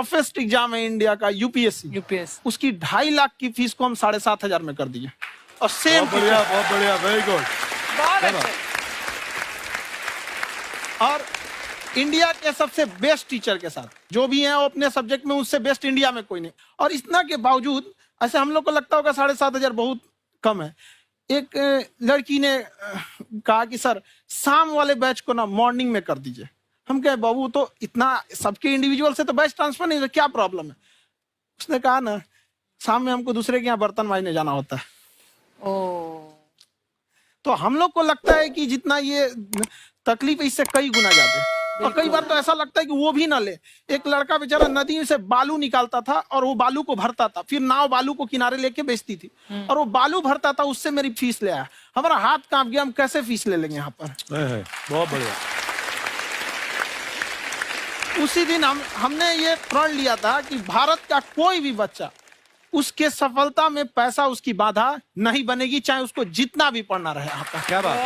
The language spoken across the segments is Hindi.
टफेस्ट एग्जाम है इंडिया का, यूपीएससी, उसकी 2.5 लाख की फीस को हम 7,500 में कर दिए। और सेम बहुत बढ़िया, वेरी गुड। और इंडिया के सबसे बेस्ट टीचर के साथ जो भी हैं वो अपने सब्जेक्ट में उससे बेस्ट इंडिया में कोई नहीं। और इतना के बावजूद ऐसे हम लोग को लगता होगा 7,500 बहुत कम है। एक लड़की ने कहा कि सर शाम वाले बैच को ना मॉर्निंग में कर दीजिए। हम कहे बाबू तो इतना सबके इंडिविजुअल से तो बैच ट्रांसफर नहीं, क्या प्रॉब्लम है? उसने कहा ना शाम में हमको दूसरे के यहाँ बर्तन मांजने जाना होता है। तो हम लोग को लगता है कि जितना ये तकलीफ इससे कई गुना ज्यादा है। और कई बार तो ऐसा लगता है कि वो भी ना ले। एक लड़का बेचारा नदी से बालू निकालता था और वो बालू को भरता था, फिर नाव बालू को किनारे लेके बेचती थी और वो बालू भरता था, उससे मेरी फीस ले आया। हमारा हाथ कांप गया, हम कैसे फीस ले लेंगे यहाँ पर। बहुत बढ़िया। उसी दिन हमने ये प्रण लिया था कि भारत का कोई भी बच्चा उसके सफलता में पैसा उसकी बाधा नहीं बनेगी, चाहे उसको जितना भी पढ़ना रहे यहाँ पर। क्या बात।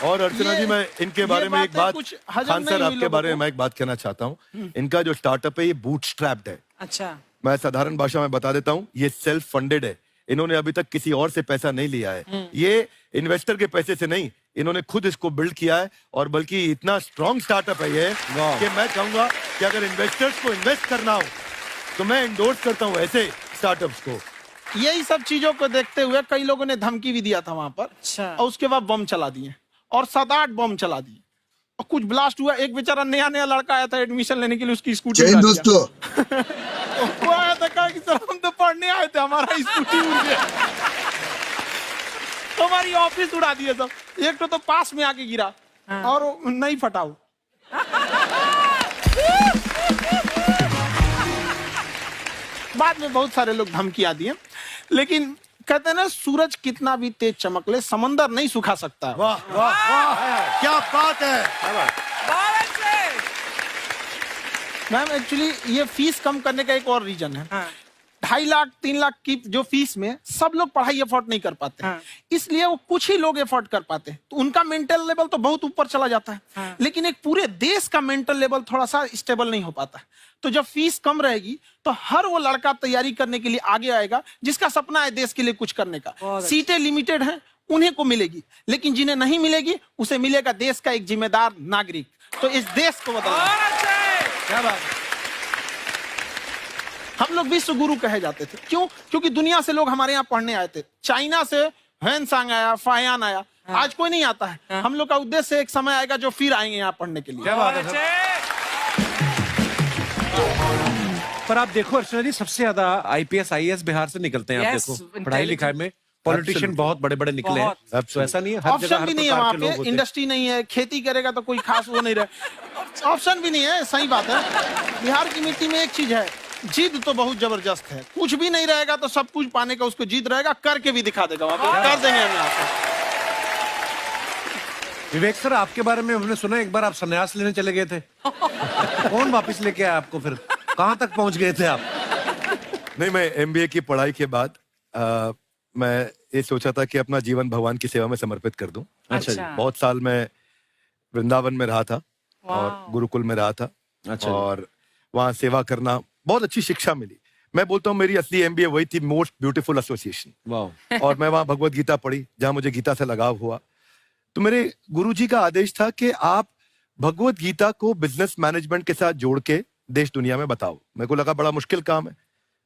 और अर्चना जी, मैं इनके बारे में एक बात, खान सर आपके बारे में मैं एक बात कहना चाहता हूँ। इनका जो स्टार्टअप है ये बूटस्ट्रैप्ड है। अच्छा, मैं साधारण भाषा में बता देता हूँ, ये सेल्फ फंडेड है। इन्होंने अभी तक किसी और से पैसा नहीं लिया है। ये इन्वेस्टर के पैसे से नहीं, इन्होंने खुद इसको बिल्ड किया है। और बल्कि इतना स्ट्रॉन्ग स्टार्टअप है ये कि मैं कहूंगा कि अगर इन्वेस्टर्स को इन्वेस्ट करना हो तो मैं इंडोर्स करता हूँ ऐसे स्टार्टअप्स को। यही सब चीजों को देखते हुए कई लोगों ने धमकी भी दिया था वहां पर। अच्छा। और उसके बाद बम चला दिए और 7-8 बम चला दिए और कुछ ब्लास्ट हुआ। एक बेचारा नया लड़का आया था एडमिशन लेने के लिए, उसकी स्कूटी दोस्तों वो आया था, कहा कि सर हम तो पढ़ने आए थे, हमारा स्कूटी उड़ गया। हमारी ऑफिस उड़ा दिए सब। एक तो पास में आके गिरा और नहीं फटा वो। बाद में बहुत सारे लोग धमकियां दिए, लेकिन कहते हैं ना सूरज कितना भी तेज चमक ले समंदर नहीं सुखा सकता। वाह वाह वाह, क्या बात है। मैम एक्चुअली ये फीस कम करने का एक और रीजन है। 2.5 लाख 3 लाख की जो फीस में सब लोग पढ़ाई अफोर्ड नहीं कर पाते। इसलिए वो कुछ ही लोग अफोर्ड कर पाते हैं, तो उनका मेंटल लेवल तो बहुत ऊपर चला जाता है। लेकिन एक पूरे देश का मेंटल लेवल थोड़ा सा स्टेबल नहीं हो पाता। तो जब फीस कम रहेगी तो हर वो लड़का तैयारी करने के लिए आगे आएगा जिसका सपना है देश के लिए कुछ करने का। सीटें लिमिटेड हैं, उन्हें को मिलेगी, लेकिन जिन्हें नहीं मिलेगी उसे मिलेगा देश का एक जिम्मेदार नागरिक। तो इस देश को बदलना। क्या बात है। हम लोग विश्व गुरु कहे जाते थे, क्यों? क्योंकि दुनिया से लोग हमारे यहाँ पढ़ने आए थे। चाइना से ह्वेनसांग आया, फायान आया, आज कोई नहीं आता है। हम लोग का उद्देश्य एक समय आएगा जो फिर आएंगे यहाँ पढ़ने के लिए। क्या बात है। पर आप देखो अर्चना जी, सबसे ज्यादा IPS IAS बिहार से निकलते हैं। आप देखो पढ़ाई लिखाई में पॉलिटिशियन बहुत बड़े बड़े निकले हैं। तो ऐसा नहीं है, हर जगह ऑप्शन भी नहीं है वहाँ पे, इंडस्ट्री नहीं है, खेती करेगा तो कोई खास वो नहीं रहे, ऑप्शन भी नहीं है। सही बात है। बिहार की मिट्टी में एक चीज है, जिद तो बहुत जबरदस्त है। कुछ भी नहीं रहेगा तो सब कुछ पाने का उसको जिद रहेगा, करके भी दिखा देगा। कर देंगे हम यहाँ पे। विवेक सर, आपके बारे में हमने सुना एक बार आप संन्यास लेने चले गए थे। कौन वापस लेके आया आपको? फिर कहाँ तक पहुंच गए थे आप? नहीं, मैं MBA की पढ़ाई के बाद मैं ये सोचा था कि अपना जीवन भगवान की सेवा में समर्पित कर दूं। अच्छा जी। बहुत साल मैं वृंदावन में रहा था और गुरुकुल में रहा था। अच्छा। और वहाँ सेवा करना, बहुत अच्छी शिक्षा मिली। मैं बोलता हूँ मेरी असली MBA वही थी, मोस्ट ब्यूटीफुल एसोसिएशन। और मैं वहाँ भगवत गीता पढ़ी, जहाँ मुझे गीता से लगाव हुआ। तो मेरे गुरुजी का आदेश था कि आप भगवत गीता को बिजनेस मैनेजमेंट के साथ जोड़ के देश दुनिया में बताओ। मेरे को लगा बड़ा मुश्किल काम है।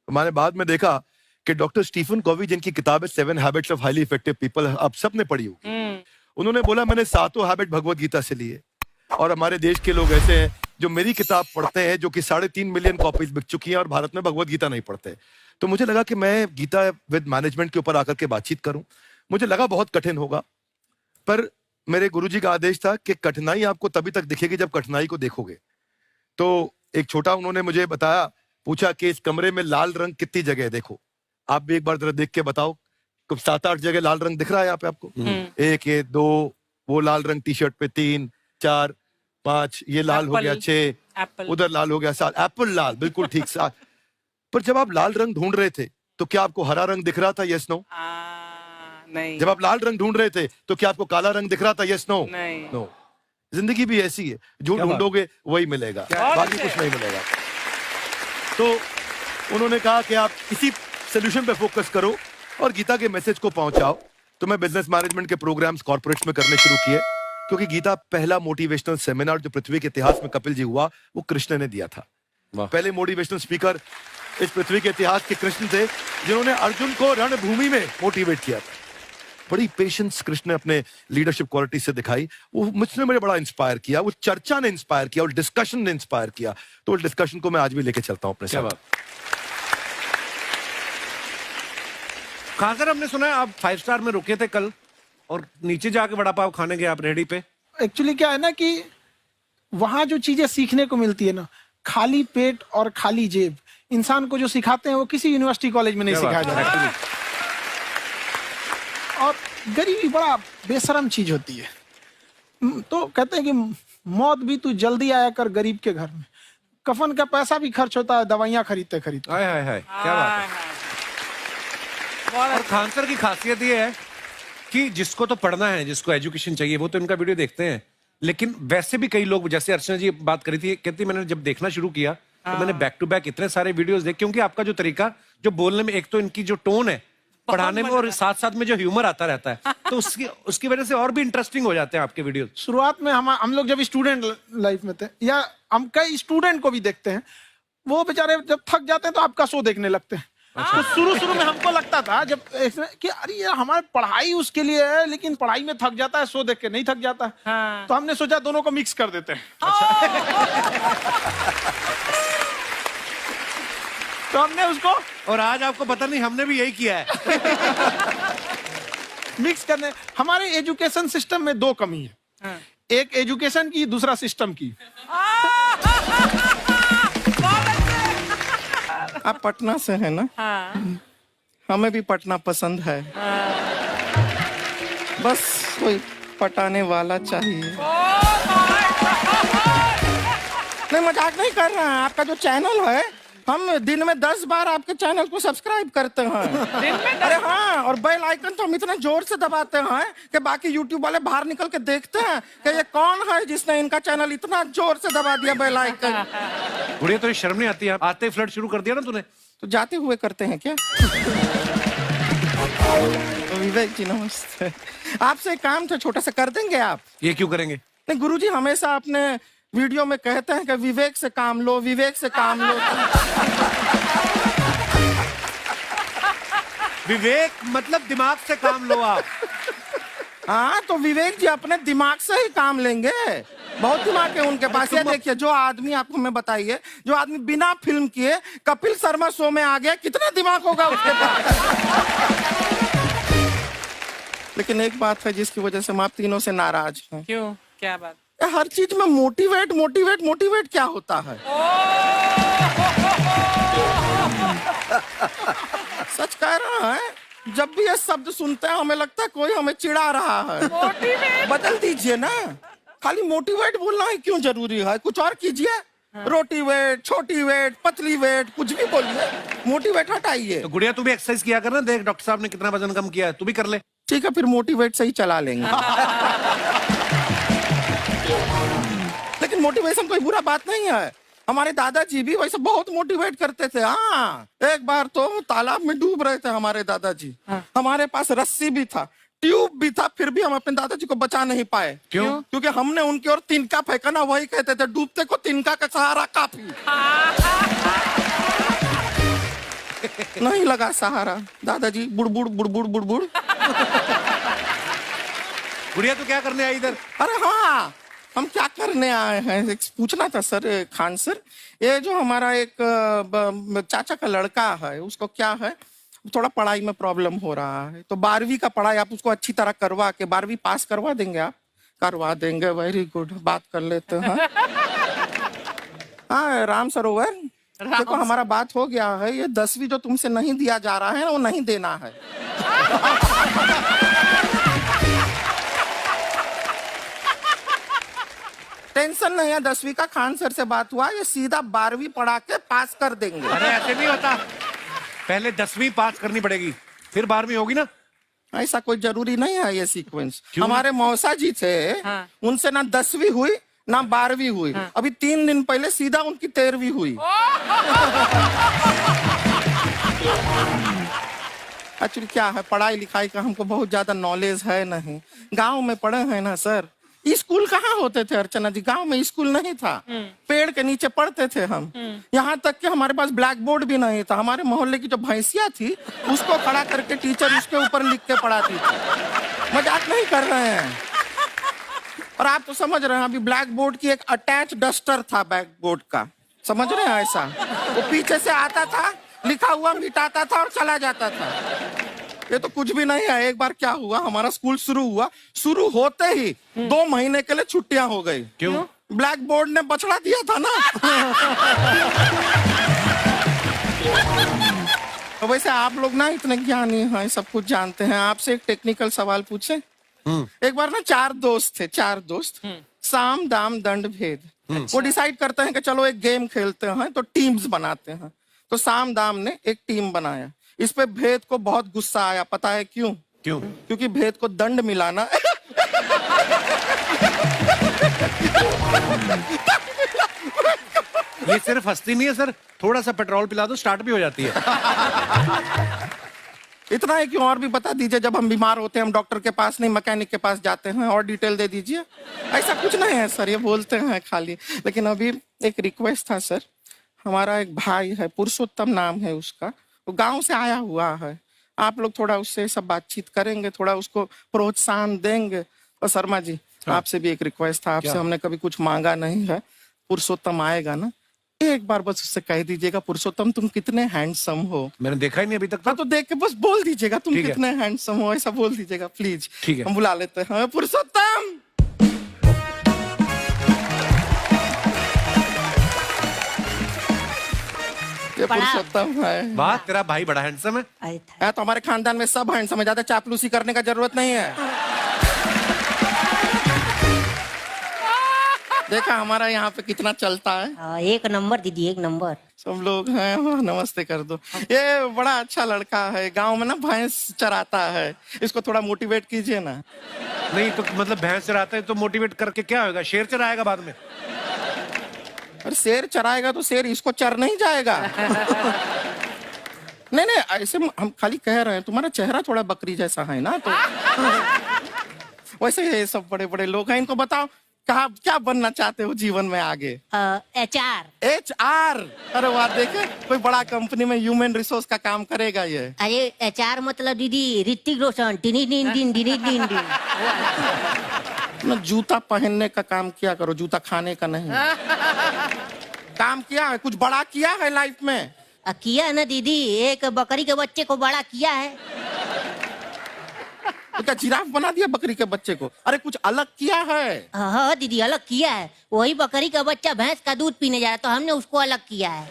मैंने बाद में देखा कि डॉक्टर स्टीफन कॉवी, जिनकी किताब है 7 habits of highly effective people, आप सबने पढ़ी होगी। उन्होंने बोला मैंने 7 हैबिट भगवत गीता से लिए। और हमारे देश के लोग ऐसे हैं जो मेरी किताब पढ़ते हैं, जो कि 3.5 मिलियन कॉपीज बिक चुकी हैं, और भारत में भगवत गीता नहीं पढ़ते। तो मुझे लगा कि मैं गीता विद मैनेजमेंट के ऊपर आकर के बातचीत करूं। मुझे लगा बहुत कठिन होगा, पर मेरे गुरुजी का आदेश था कि कठिनाई आपको तभी तक दिखेगी जब कठिनाई को देखोगे। तो एक छोटा उन्होंने मुझे बताया, पूछा कि इस कमरे में लाल रंग कितनी जगह है, देखो आप भी एक बार जरा देख के बताओ। कुछ 7-8 जगह लाल रंग दिख रहा है यहाँ पे आपको? 1 2 वो लाल रंग टी शर्ट पे, 3 4 5 ये लाल हो गया, 6 उधर लाल हो गया, 7 एप्पल लाल, बिल्कुल ठीक 7। पर जब आप लाल रंग ढूंढ रहे थे तो क्या आपको हरा रंग दिख रहा था? Yes no? नहीं। जब आप लाल रंग ढूंढ रहे थे तो क्या आपको काला रंग दिख रहा था? Yes no? नहीं। नो। जिंदगी भी ऐसी है, जो ढूंढोगे वही मिलेगा, बाकी कुछ नहीं मिलेगा। तो उन्होंने कहा कि आप इसी सोल्यूशन पे फोकस करो और गीता के मैसेज को पहुंचाओ। तो मैं बिजनेस मैनेजमेंट के प्रोग्राम्स कॉर्पोरेट्स में करने शुरू किए, क्योंकि गीता पहला मोटिवेशनल सेमिनार जो पृथ्वी के इतिहास में कपिल जी हुआ, वो कृष्ण ने दिया था। पहले मोटिवेशनल स्पीकर इस पृथ्वी के इतिहास के कृष्ण थे, जिन्होंने अर्जुन को रणभूमि में मोटिवेट किया था। बड़ी पेशेंस कृष्ण ने अपने लीडरशिप क्वालिटी से दिखाई, वो मुझसे मुझे बड़ा इंस्पायर किया, वो चर्चा ने इंस्पायर किया और डिस्कशन ने इंस्पायर किया। तो उस डिस्कशन को मैं आज भी लेके चलता हूं अपने साथ। खासकर हमने सुना है आप 5 स्टार में रुके थे कल और नीचे जाके वड़ा पाव खाने गए आप रेहड़ी पे। एक्चुअली क्या है ना कि वहां जो चीजें सीखने को मिलती है ना, खाली पेट और खाली जेब इंसान को जो सिखाते हैं वो किसी यूनिवर्सिटी कॉलेज में नहीं सिखाया जाता। और गरीबी बड़ा बेशरम चीज होती है। तो कहते हैं कि मौत भी तू जल्दी आया कर गरीब के घर में, कफन का पैसा भी खर्च होता है दवाइयां खरीदते खरीदते। हाय हाय हाय, क्या बात है। और खान सर की खासियत ये है कि जिसको तो पढ़ना है, जिसको एजुकेशन चाहिए, वो तो इनका वीडियो देखते हैं, लेकिन वैसे भी कई लोग, जैसे अर्चना जी बात करी थी, कहती मैंने जब देखना शुरू किया तो मैंने बैक टू बैक इतने सारे वीडियोस देखे, क्योंकि आपका जो तरीका जो बोलने में, एक तो इनकी जो टोन है पढ़ाने में, और साथ साथ में जो ह्यूमर आता रहता है, तो उसकी वजह से और भी इंटरेस्टिंग हो जाते हैं आपके वीडियो। शुरुआत में हम लोग जब स्टूडेंट लाइफ में थे, या हम कई स्टूडेंट को भी देखते हैं, वो बेचारे जब थक जाते हैं तो आपका शो देखने लगते हैं। तो शुरू में हमको लगता था जब कि अरे यार हमारी पढ़ाई उसके लिए है, लेकिन पढ़ाई में थक जाता है, शो देख के नहीं थक जाता। तो हमने सोचा दोनों को मिक्स कर देते हैं। तो हमने उसको, और आज आपको पता नहीं हमने भी यही किया है। मिक्स करने। हमारे एजुकेशन सिस्टम में 2 कमी है, एक एजुकेशन की, दूसरा सिस्टम की। आप पटना से है ना? हाँ। हमें भी पटना पसंद है। बस कोई पटाने वाला चाहिए। नहीं, मजाक नहीं कर रहे हैं। आपका जो चैनल है, हम दिन में 10 बार आपके चैनल को सब्सक्राइब करते हैं। दिन में अरे हाँ, और बेल आइकन तो हम इतना जोर से दबाते हैं कि बाकी यूट्यूब वाले बाहर निकल के देखते हैं कि ये कौन है जिसने इनका चैनल इतना जोर से दबा दिया बेल आइकन। बुढ़िया, तो शर्म नहीं आती? आते ही फ्लर्ट शुरू कर दिया ना तूने। तो जाते हुए करते हैं क्या? विवेक जी नमस्ते। आपसे एक काम था छोटा सा, कर देंगे आप? ये क्यों करेंगे? नहीं, गुरुजी हमेशा अपने वीडियो में कहते हैं कि विवेक से काम लो, विवेक से काम लो। विवेक मतलब दिमाग से काम लो आप। हाँ, तो विवेक जी अपने दिमाग से ही काम लेंगे। बहुत दिमाग है उनके पास। ये देखिए, जो आदमी, आपको मैं बताइए, जो आदमी बिना फिल्म किए कपिल शर्मा शो में आ गया, कितना दिमाग होगा उसके पास। लेकिन एक बात है जिसकी वजह से हम आप तीनों से नाराज हैं। क्यों? क्या बात? हर चीज में मोटिवेट मोटिवेट मोटिवेट क्या होता है? सच कह रहा है, जब भी ये शब्द सुनते हैं हमें लगता है कोई हमें चिढ़ा रहा है। बदल दीजिए ना, खाली मोटिवेट बोलना ही क्यों जरूरी है? कुछ और कीजिए। रोटी वेट, छोटी वेट, पतली वेट, कुछ भी बोलिए, मोटिवेट हटाइए। तो गुड़िया, तू भी एक्सरसाइज किया कर ना, देख डॉक्टर साहब ने कितना वजन कम किया है, तू भी कर ले। ठीक है, फिर मोटिवेट से ही चला लेंगे। लेकिन मोटिवेशन कोई बुरा बात नहीं है। हमारे दादाजी भी वैसे बहुत मोटिवेट करते थे। हाँ, एक बार तो तालाब में डूब रहे थे हमारे दादाजी। हमारे पास रस्सी भी था, ट्यूब भी था, फिर भी हम अपने दादाजी को बचा नहीं पाए। क्यों? क्योंकि हमने उनकी ओर तिनका फेंका ना, वही कहते थे डूबते को तिनका का सहारा काफी। नहीं लगा सहारा, दादाजी बुड़बुड़ बुड़बुड़ बुड़बुड़। गुड़िया, तू क्या करने आई इधर? अरे हाँ, हम क्या करने आए हैं एक पूछना था सर, खान सर। ये जो हमारा एक चाचा का लड़का है, उसको क्या है, थोड़ा पढ़ाई में प्रॉब्लम हो रहा है। तो 12वीं का पढ़ाई आप उसको अच्छी तरह करवा के 12वीं पास करवा देंगे आप? करवा देंगे, वेरी गुड, बात कर लेते हैं। हाँ, राम सरोवर, देखो हमारा बात हो गया है। ये 10वीं जो तुमसे नहीं दिया जा रहा है वो नहीं देना है। टेंशन नहीं है, 10वीं का खान सर से बात हुआ, ये सीधा 12वीं पढ़ा के पास कर देंगे। अरे ऐसे नहीं होता, पहले 10वीं पास करनी पड़ेगी, फिर 12वीं होगी ना। ऐसा कोई जरूरी नहीं है ये सीक्वेंस। हमारे मौसा जी थे, उनसे ना 10वीं हुई ना 12वीं हुई, अभी 3 दिन पहले सीधा उनकी 13वीं हुई। एक्चुअली क्या है, पढ़ाई लिखाई का हमको बहुत ज्यादा नॉलेज है नहीं। गांव में पढ़े हैं ना सर, स्कूल कहाँ होते थे अर्चना जी, गांव में स्कूल नहीं था, पेड़ के नीचे पढ़ते थे हम। यहाँ तक कि हमारे पास ब्लैक बोर्ड भी नहीं था। हमारे मोहल्ले की जो भैंसिया थी उसको खड़ा करके टीचर उसके ऊपर लिख के पढ़ाती थी। मजाक नहीं कर रहे हैं। और आप तो समझ रहे हैं, अभी ब्लैक बोर्ड की एक अटैच डस्टर था बैक बोर्ड का, समझ रहे हैं ऐसा, वो पीछे से आता था, लिखा हुआ मिटाता था और चला जाता था। ये तो कुछ भी नहीं है। एक बार क्या हुआ, हमारा स्कूल शुरू हुआ, शुरू होते ही 2 महीने के लिए छुट्टियां हो गई। क्यों? ब्लैक बोर्ड ने बछड़ा दिया था ना। तो वैसे आप लोग ना इतने ज्ञानी हैं, सब कुछ जानते हैं। आपसे एक टेक्निकल सवाल पूछे। एक बार ना 4 दोस्त थे, 4 दोस्त, साम दाम दंड भेद। वो डिसाइड करते हैं कि चलो एक गेम खेलते हैं, तो टीम्स बनाते हैं। तो साम दाम ने एक टीम बनाया। इस पे भेद को बहुत गुस्सा आया, पता है क्यों? क्यों? क्योंकि भेद को दंड मिलाना ये सिर्फ हंसती नहीं है सर, थोड़ा सा पेट्रोल पिला दो स्टार्ट भी हो जाती है। इतना है कि और भी बता दीजिए, जब हम बीमार होते हैं हम डॉक्टर के पास नहीं मैकेनिक के पास जाते हैं, और डिटेल दे दीजिए। ऐसा कुछ नहीं है सर, ये बोलते हैं खाली। लेकिन अभी एक रिक्वेस्ट था सर, हमारा एक भाई है, पुरुषोत्तम नाम है उसका, वो गांव से आया हुआ है। आप लोग थोड़ा उससे सब बातचीत करेंगे, थोड़ा उसको प्रोत्साहन देंगे। और शर्मा जी, आपसे भी एक रिक्वेस्ट था, आपसे हमने कभी कुछ मांगा नहीं है। पुरुषोत्तम आएगा ना, एक बार बस उससे कह दीजिएगा, पुरुषोत्तम तुम कितने हैंडसम हो। मैंने देखा ही नहीं अभी तक। तो देख के बस बोल दीजिएगा तुम ठीक है। कितने हैंडसम हो, ऐसा बोल दीजिएगा प्लीज। ठीक है। हम बुला लेते हैं पुरुषोत्तम। ये पुरुषोत्तम है। वाह, तेरा भाई बड़ा हैंडसम है। तो हमारे खानदान में सब हैंडसम है, ज्यादा चापलूसी करने का जरूरत नहीं है। देखा हमारा यहाँ पे कितना चलता है। एक नंबर दीदी, एक नंबर। सब लोग हैं, नमस्ते कर दो। ये बड़ा अच्छा लड़का है, गांव में ना भैंस चराता है, इसको थोड़ा मोटिवेट कीजिए ना। नहीं तो मतलब भैंस चराता है तो मोटिवेट करके क्या होगा, शेर चराएगा बाद में। अरे शेर चराएगा तो शेर इसको चर नहीं जाएगा। नहीं नहीं, ऐसे हम खाली कह रहे हैं, तुम्हारा चेहरा थोड़ा बकरी जैसा है ना, तो वैसे ये सब बड़े बड़े लोग हैं। इनको बताओ कहा क्या बनना चाहते हो जीवन में आगे? HR। HR? अरे वाह, देखे कोई बड़ा कंपनी में ह्यूमन रिसोर्स का काम करेगा ये। अरे HR मतलब दीदी ऋतिक रोशन, टिनी दिन दिन दिनी दिन दिन। ना जूता पहनने का काम किया करो, जूता खाने का नहीं। काम किया है, कुछ बड़ा किया है लाइफ में? किया ना दीदी, एक बकरी के बच्चे को बड़ा किया है। तो क्या जिराफ बना दिया बकरी के बच्चे को? अरे कुछ अलग किया है। हाँ दीदी, अलग किया है। वही बकरी का बच्चा भैंस का दूध पीने जा रहा है, तो हमने उसको अलग किया है।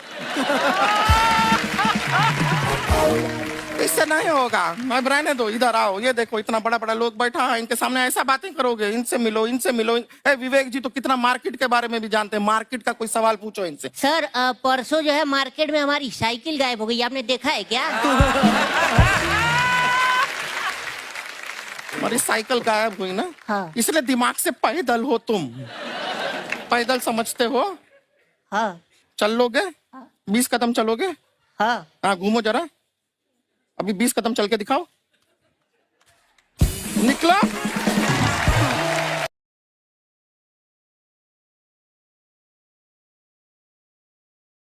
इससे नहीं होगा, मैं रहने दो, इधर आओ। ये देखो इतना बड़ा बड़ा लोग बैठा है, इनके सामने ऐसा बातें करोगे? इनसे मिलो, इनसे मिलो। विवेक जी तो कितना मार्केट के बारे में भी जानते हैं, मार्केट का कोई सवाल पूछो इनसे। सर परसों जो है मार्केट में हमारी साइकिल गायब हो गई, आपने देखा है क्या? हमारी साइकिल गायब हुई ना? हाँ। इसलिए दिमाग से पैदल हो तुम, पैदल समझते हो? हाँ। चल लोगे? 20 कदम चलोगे? हाँ। हाँ, घूमो जरा, अभी 20 कदम चल के दिखाओ। निकलो।